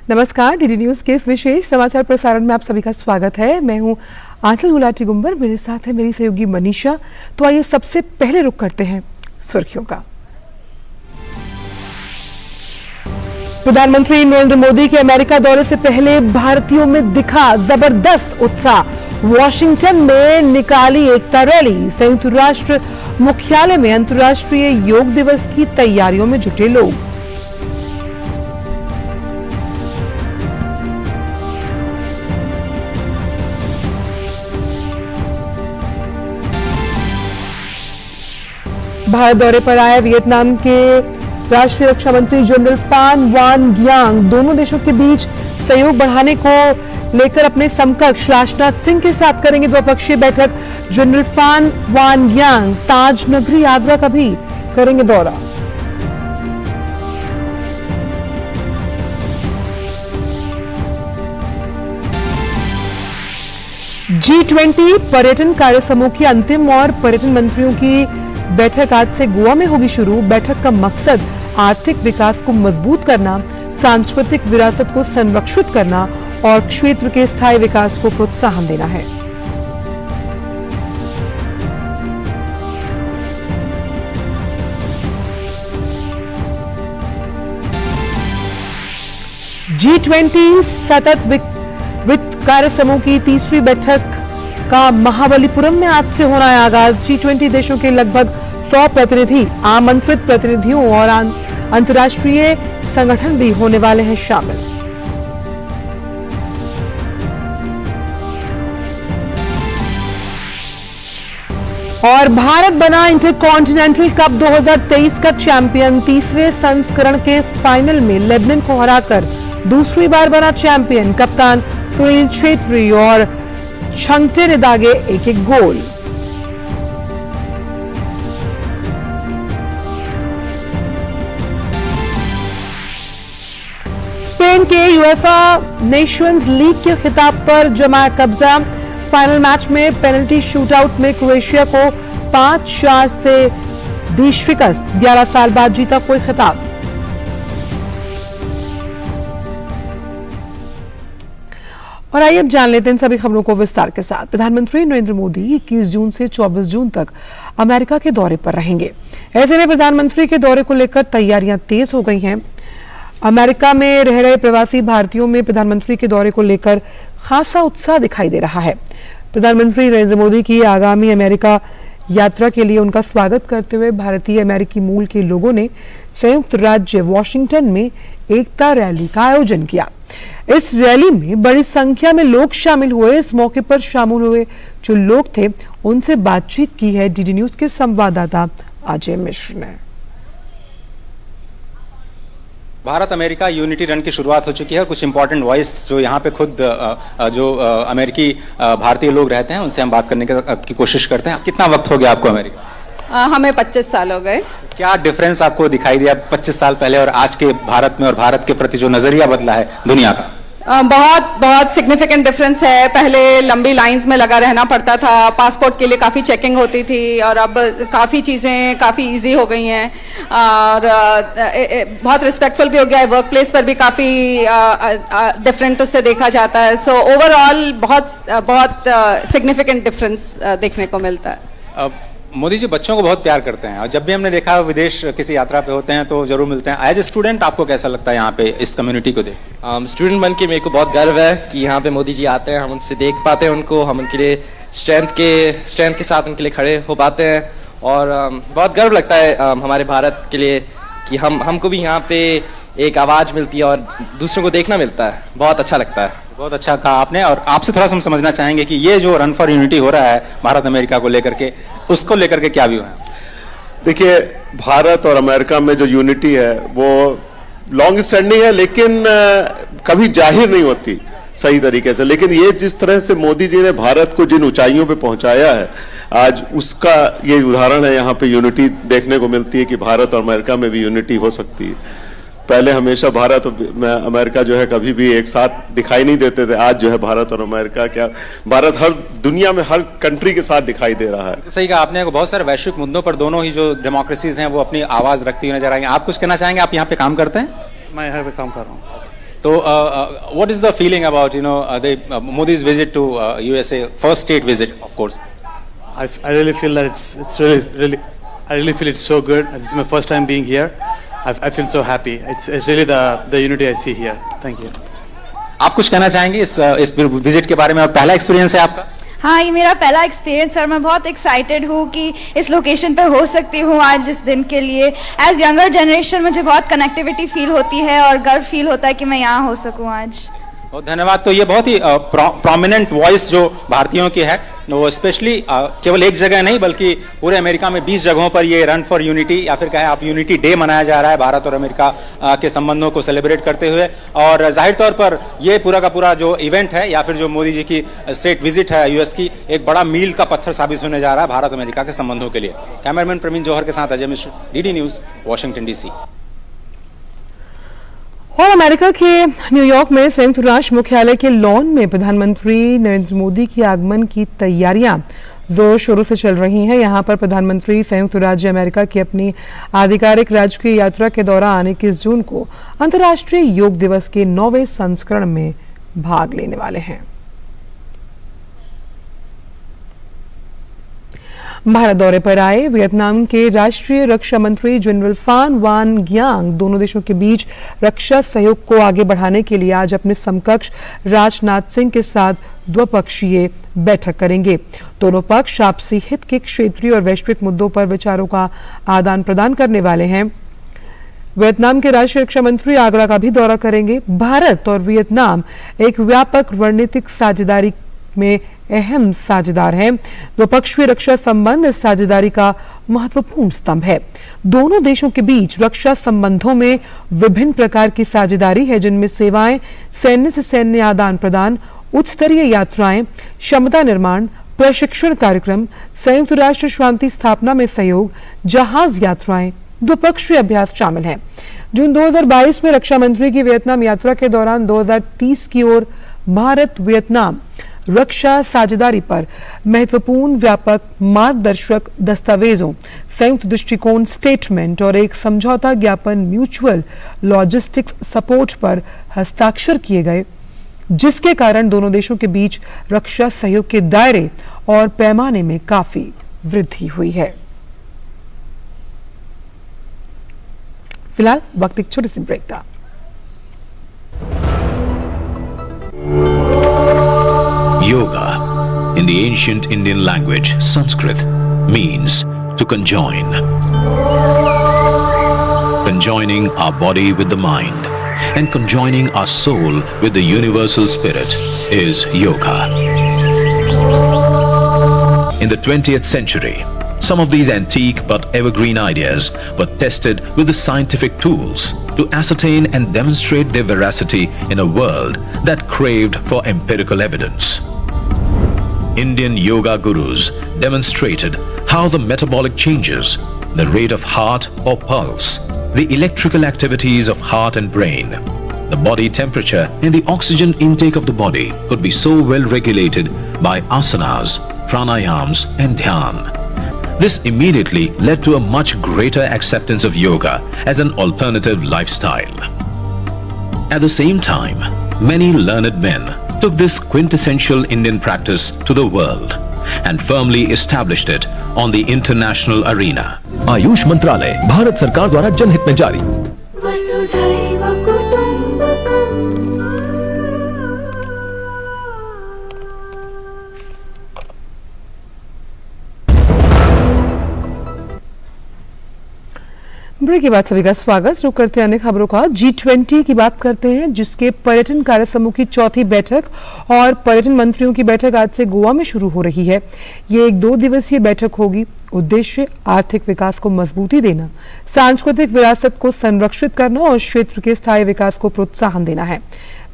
नमस्कार, DD news के इस विशेष समाचार प्रसारण में आप सभी का स्वागत है। मैं हूं आंचल गुलाटी गुंबर, मेरे साथ है मेरी सहयोगी मनीषा। तो आइए सबसे पहले रुक करते हैं सुर्खियों का। प्रधानमंत्री नरेंद्र मोदी के अमेरिका दौरे से पहले भारतीयों में दिखा जबरदस्त उत्साह। वॉशिंगटन में निकाली एकता रैली। संयुक्त राष्ट्र मुख्यालय में अंतर्राष्ट्रीय योग दिवस की तैयारियों में जुटे लोग। भारत दौरे पर आए वियतनाम के राष्ट्रीय रक्षा मंत्री जनरल फान वान ग्यांग दोनों देशों के बीच सहयोग बढ़ाने को लेकर अपने समकक्ष राजनाथ सिंह के साथ करेंगे द्विपक्षीय बैठक। जनरल फान वान ग्यांग ताज नगरी आगरा का भी करेंगे दौरा। G20 पर्यटन कार्य समूह की अंतिम और पर्यटन मंत्रियों की बैठक आज से गोवा में होगी शुरू। बैठक का मकसद आर्थिक विकास को मजबूत करना, सांस्कृतिक विरासत को संरक्षित करना और क्षेत्र के स्थायी विकास को प्रोत्साहन देना है। G20 सतत वित्त कार्य समूह की तीसरी बैठक का महाबलीपुरम में आज से होना है आगाज। G20 देशों के लगभग 100 प्रतिनिधि, आमंत्रित प्रतिनिधियों और अंतर्राष्ट्रीय संगठन भी होने वाले हैं शामिल। और भारत बना इंटरकॉन्टिनेंटल कप 2023 का चैंपियन। तीसरे संस्करण के फाइनल में लेबनान को हराकर दूसरी बार बना चैंपियन। कप्तान सुनील छेत्री और छंगटे ने दागे एक एक गोल। स्पेन के यूएफा नेशंस लीग के खिताब पर जमाया कब्जा। फाइनल मैच में पेनल्टी शूटआउट में क्रोएशिया को 5-4 से दी शिकस्त। 11 साल बाद जीता कोई खिताब। और आइए अब जान लेते हैं सभी खबरों को विस्तार के साथ। प्रधानमंत्री नरेंद्र मोदी 21 जून से 24 जून तक अमेरिका के दौरे पर रहेंगे। ऐसे में प्रधानमंत्री के दौरे को लेकर तैयारियां तेज हो गई हैं। अमेरिका में रह रहे प्रवासी भारतीयों में प्रधानमंत्री के दौरे को लेकर खासा उत्साह दिखाई दे रहा है। प्रधानमंत्री नरेंद्र मोदी की आगामी अमेरिका यात्रा के लिए उनका स्वागत करते हुए भारतीय अमेरिकी मूल के लोगों ने संयुक्त राज्य वॉशिंगटन में एकता रैली का आयोजन किया। इस रैली में बड़ी संख्या में लोग शामिल हुए। इस मौके पर शामिल हुए जो लोग थे उनसे बातचीत की है डीडी न्यूज के संवाददाता अजय मिश्र ने। भारत अमेरिका यूनिटी रन की शुरुआत हो चुकी है। कुछ इंपॉर्टेंट वॉइस जो यहाँ पे खुद जो अमेरिकी भारतीय लोग रहते हैं उनसे हम बात करने की कोशिश करते हैं। कितना वक्त हो गया आपको अमेरिका? हमें 25 साल हो गए। क्या डिफरेंस आपको दिखाई दिया 25 साल पहले और आज के भारत में, और भारत के प्रति जो नजरिया बदला है दुनिया का? बहुत सिग्निफिकेंट डिफरेंस है। पहले लंबी लाइंस में लगा रहना पड़ता था, पासपोर्ट के लिए काफ़ी चेकिंग होती थी, और अब काफ़ी चीज़ें काफ़ी इजी हो गई हैं और बहुत रिस्पेक्टफुल भी हो गया है। वर्क प्लेस पर भी काफ़ी डिफरेंट उससे देखा जाता है। सो ओवरऑल बहुत सिग्निफिकेंट डिफरेंस देखने को मिलता है। मोदी जी बच्चों को बहुत प्यार करते हैं और जब भी हमने देखा विदेश किसी यात्रा पे होते हैं तो जरूर मिलते हैं। एज ए स्टूडेंट आपको कैसा लगता है यहाँ पे इस कम्युनिटी को देख? स्टूडेंट बन के मेरे को बहुत गर्व है कि यहाँ पे मोदी जी आते हैं, हम उनसे देख पाते हैं उनको, हम उनके लिए स्ट्रेंथ के साथ उनके लिए खड़े हो पाते हैं। और बहुत गर्व लगता है हमारे भारत के लिए कि हमको भी यहाँ पे एक आवाज़ मिलती है और दूसरों को देखना मिलता है। बहुत अच्छा लगता है। बहुत अच्छा कहा आपने। और आपसे थोड़ा सा हम समझना चाहेंगे कि ये जो रन फॉर यूनिटी हो रहा है भारत अमेरिका को लेकर के, उसको लेकर के क्या व्यू है? देखिए, भारत और अमेरिका में जो यूनिटी है वो लॉन्ग स्टैंडिंग है, लेकिन कभी जाहिर नहीं होती सही तरीके से। लेकिन ये जिस तरह से मोदी जी ने भारत को जिन ऊंचाइयों पे पहुंचाया है आज, उसका ये उदाहरण है। यहाँ पे यूनिटी देखने को मिलती है कि भारत और अमेरिका में भी यूनिटी हो सकती है। पहले हमेशा भारत और अमेरिका जो है कभी भी एक साथ दिखाई नहीं देते थे। आज जो है भारत और अमेरिका, क्या भारत हर दुनिया में हर कंट्री के साथ दिखाई दे रहा है। सही कहा आपने। बहुत सारे वैश्विक मुद्दों पर दोनों ही जो डेमोक्रेसीज हैं वो अपनी आवाज रखती हुई नजर आएंगे। आप कुछ कहना चाहेंगे? आप यहाँ पे काम करते हैं? मैं यहाँ पे काम कर रहा हूँ। तो what is the feeling about the Modi's visit to USA, first state visit, of course? I really feel that it's really I really feel it's so good. This is my first time being here. I feel so happy. It's really the unity I see here. Thank you. आप कुछ कहना चाहेंगे इस visit के बारे में? और पहला एक्सपीरियंस है आपका? हाँ, ये मेरा पहला एक्सपीरियंस और मैं बहुत एक्साइटेड हूँ कि इस लोकेशन पर हो सकती हूँ आज इस दिन के लिए। एज यंगर जनरेशन मुझे बहुत कनेक्टिविटी फील होती है और गर्व फील होता है कि मैं यहाँ हो सकूँ आज। बहुत धन्यवाद। तो ये बहुत ही प्रोमिनेंट वॉइस जो भारतीयों की है, वो स्पेशली केवल एक जगह नहीं बल्कि पूरे अमेरिका में 20 जगहों पर ये रन फॉर यूनिटी या फिर कहें आप यूनिटी डे मनाया जा रहा है भारत और अमेरिका के संबंधों को सेलिब्रेट करते हुए। और जाहिर तौर पर ये पूरा का पूरा जो इवेंट है या फिर जो मोदी जी की स्टेट विजिट है यूएस की, एक बड़ा मील का पत्थर साबित होने जा रहा है भारत अमेरिका के संबंधों के लिए। कैमरामैन प्रवीण जौहर के साथ Ajay Mishra, DD news, Washington DC. और अमेरिका के न्यूयॉर्क में संयुक्त राष्ट्र मुख्यालय के लॉन में प्रधानमंत्री नरेंद्र मोदी की आगमन की तैयारियां जोर शोरों से चल रही हैं। यहां पर प्रधानमंत्री संयुक्त राज्य अमेरिका की अपनी आधिकारिक राजकीय यात्रा के दौरान 21 जून को अंतर्राष्ट्रीय योग दिवस के 9वें संस्करण में भाग लेने वाले हैं। भारत दौरे पर आए वियतनाम के राष्ट्रीय रक्षा मंत्री जनरल फान वान ग्यांग दोनों देशों के बीच रक्षा सहयोग को आगे बढ़ाने के लिए आज अपने समकक्ष राजनाथ सिंह के साथ द्विपक्षीय बैठक करेंगे। दोनों पक्ष आपसी हित के क्षेत्रीय और वैश्विक मुद्दों पर विचारों का आदान प्रदान करने वाले हैं। वियतनाम के राष्ट्रीय रक्षा मंत्री आगरा का भी दौरा करेंगे। भारत और वियतनाम एक व्यापक रणनीतिक साझेदारी में अहम साझेदार हैं। द्विपक्षीय रक्षा संबंध इस साझेदारी का महत्वपूर्ण स्तंभ है। दोनों देशों के बीच रक्षा संबंधों में विभिन्न प्रकार की साझेदारी है, जिनमें सेवाएं, सैन्य से सैन्य आदान प्रदान, उच्च स्तरीय यात्राएं, क्षमता निर्माण, प्रशिक्षण कार्यक्रम, संयुक्त राष्ट्र शांति स्थापना में सहयोग, जहाज यात्राएं, द्विपक्षीय अभ्यास शामिल हैं। जून 2022 में रक्षा मंत्री की वियतनाम यात्रा के दौरान 2030 की ओर भारत वियतनाम रक्षा साझेदारी पर महत्वपूर्ण व्यापक मार्गदर्शक दस्तावेजों, संयुक्त दृष्टिकोण स्टेटमेंट और एक समझौता ज्ञापन म्यूचुअल लॉजिस्टिक्स सपोर्ट पर हस्ताक्षर किए गए, जिसके कारण दोनों देशों के बीच रक्षा सहयोग के दायरे और पैमाने में काफी वृद्धि हुई है। फिलहाल वक्त एक छोटी सी ब्रेक का। Yoga, in the ancient Indian language Sanskrit, means to conjoin. Conjoining our body with the mind and conjoining our soul with the universal spirit is yoga. In the 20th century, some of these antique but evergreen ideas were tested with the scientific tools to ascertain and demonstrate their veracity in a world that craved for empirical evidence. Indian yoga gurus demonstrated how the metabolic changes, the rate of heart or pulse, the electrical activities of heart and brain, the body temperature and the oxygen intake of the body could be so well regulated by asanas, pranayams and dhyan. This immediately led to a much greater acceptance of yoga as an alternative lifestyle. At the same time, many learned men took this quintessential Indian practice to the world and firmly established it on the international arena. Ayush मंत्रालय भारत सरकार द्वारा जनहित में जारी। वसुधैव कुटुंबकम्। Break के बाद सभी का स्वागत। रुक करते हैं अन्य खबरों का। G20 की बात करते हैं, जिसके पर्यटन कार्य समूह की चौथी बैठक और पर्यटन मंत्रियों की बैठक आज से गोवा में शुरू हो रही है। ये एक 2 दिवसीय बैठक होगी। उद्देश्य आर्थिक विकास को मजबूती देना, सांस्कृतिक विरासत को संरक्षित करना और क्षेत्र के स्थायी विकास को प्रोत्साहन देना है।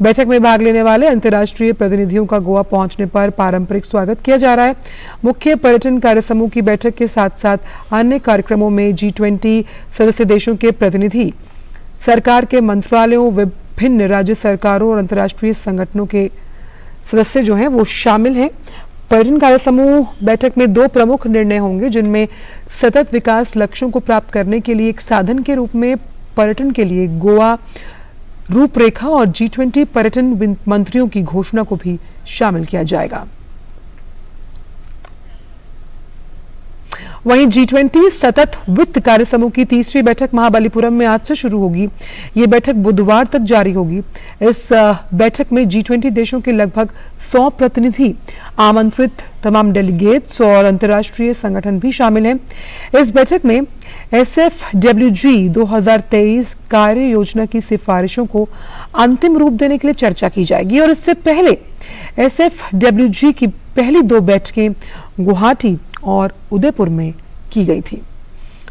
बैठक में भाग लेने वाले अंतर्राष्ट्रीय प्रतिनिधियों का गोवा पहुंचने पर पारंपरिक स्वागत किया जा रहा है। मुख्य पर्यटन कार्य समूह की बैठक के साथ साथ अन्य कार्यक्रमों में G20 सदस्य देशों के प्रतिनिधि, सरकार के मंत्रालयों, विभिन्न राज्य सरकारों और अंतर्राष्ट्रीय संगठनों के सदस्य जो हैं वो शामिल हैं। पर्यटन कार्य समूह बैठक में 2 प्रमुख निर्णय होंगे, जिनमें सतत विकास लक्ष्यों को प्राप्त करने के लिए एक साधन के रूप में पर्यटन के लिए गोवा रूपरेखा और G20 पर्यटन मंत्रियों की घोषणा को भी शामिल किया जाएगा। वहीं G20 सतत वित्त कार्य समूह की तीसरी बैठक महाबलीपुरम में आज से शुरू होगी। ये बैठक बुधवार तक जारी होगी। इस बैठक में G20 देशों के लगभग 100 प्रतिनिधि, आमंत्रित तमाम डेलीगेट्स और अंतर्राष्ट्रीय संगठन भी शामिल हैं। इस बैठक में SFWG 2023 कार्य योजना की सिफारिशों को अंतिम रूप देने के लिए चर्चा की जाएगी और इससे पहले SFWG की पहली 2 बैठकें गुवाहाटी और उदयपुर में की गई थी।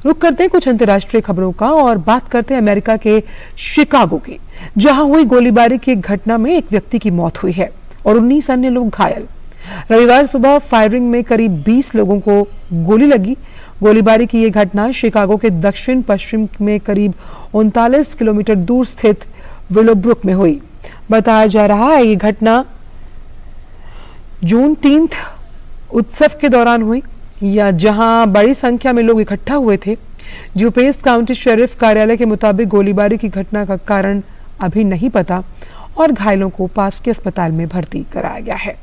रुक करते हैं कुछ अंतर्राष्ट्रीय खबरों का और बात करते हैं अमेरिका के शिकागो की, जहां हुई गोलीबारी की एक घटना में एक व्यक्ति की मौत हुई है और 19 अन्य लोग घायल। रविवार सुबह फायरिंग में करीब 20 लोगों को गोली लगी। गोलीबारी की यह घटना शिकागो के दक्षिण पश्चिम में करीब 39 किलोमीटर दूर स्थित विलोब्रुक में हुई। बताया जा रहा है ये घटना जूनटीन्थ उत्सव के दौरान हुई, या जहां बड़ी संख्या में लोग इकट्ठा हुए थे। ड्यूपेस काउंटी शेरिफ कार्यालय के मुताबिक गोलीबारी की घटना का कारण अभी नहीं पता और घायलों को पास के अस्पताल में भर्ती कराया गया है।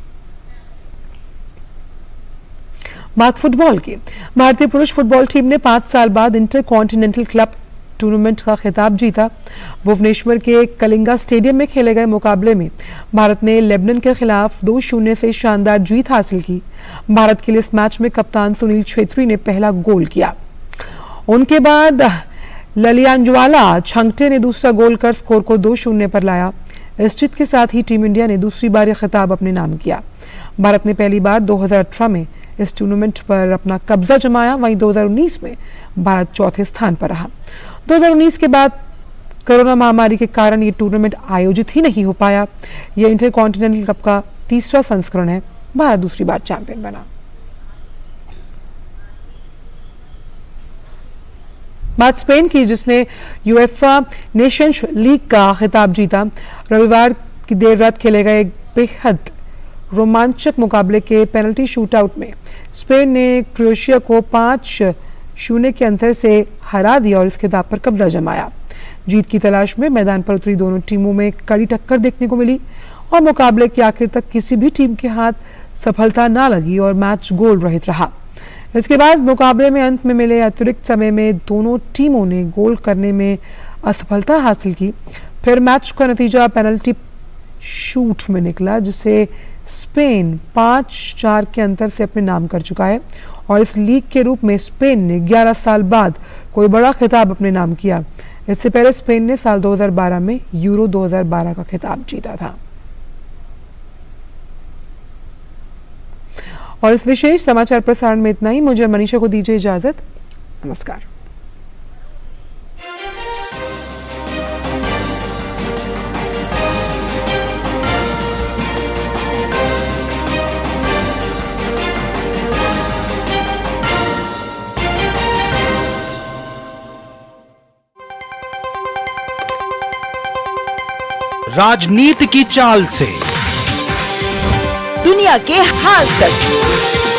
बात फुटबॉल की। भारतीय पुरुष फुटबॉल टीम ने 5 साल बाद इंटर कॉन्टिनेंटल क्लब टूर्नामेंट का खिताब जीता। भुवनेश्वर के कलिंगा स्टेडियम में खेले गए मुकाबले में भारत ने लेबनान के खिलाफ 2-0 से शानदार जीत हासिल की। भारत के लिए इस मैच में कप्तान सुनील छेत्री ने पहला गोल किया। उनके बाद ललियांजवाला छंगटे ने दूसरा गोल कर स्कोर को 2-0 पर लाया। इस जीत के साथ ही टीम इंडिया ने दूसरी बार यह खिताब अपने नाम किया। भारत ने पहली बार 2018 में इस टूर्नामेंट पर अपना कब्जा जमाया। वहीं 2019 में भारत चौथे स्थान पर रहा। 2019 के बाद कोरोना महामारी के कारण ये टूर्नामेंट आयोजित ही नहीं हो पाया। यह इंटर कॉन्टिनेंटल कप का तीसरा संस्करण है। भारत दूसरी बार चैंपियन बना। बात स्पेन की, जिसने यूएफा नेशंस लीग का खिताब जीता। रविवार की देर रात खेले गए एक बेहद रोमांचक मुकाबले के पेनल्टी शूटआउट में स्पेन ने क्रोएशिया को 5-0 के अंतर से हरा दिया और इस खिताब पर कब्जा जमाया। जीत की तलाश में मैदान पर उतरी दोनों टीमों में कड़ी टक्कर देखने को मिली और मुकाबले के आखिर तक किसी भी टीम के हाथ सफलता ना लगी और मैच गोल रहित रहा। इसके बाद मुकाबले में अंत में मिले अतिरिक्त समय में दोनों टीमों ने गोल करने में असफलता हासिल की। फिर मैच का नतीजा पेनल्टी शूट में निकला, जिसे स्पेन 5-4 के अंतर से अपने नाम कर चुका है और इस लीग के रूप में स्पेन ने 11 साल बाद कोई बड़ा खिताब अपने नाम किया। इससे पहले स्पेन ने साल 2012 में यूरो 2012 का खिताब जीता था। और इस विशेष समाचार प्रसारण में इतना ही। मुझे मनीषा को दीजिए इजाजत। नमस्कार। राजनीति की चाल से दुनिया के हाल तक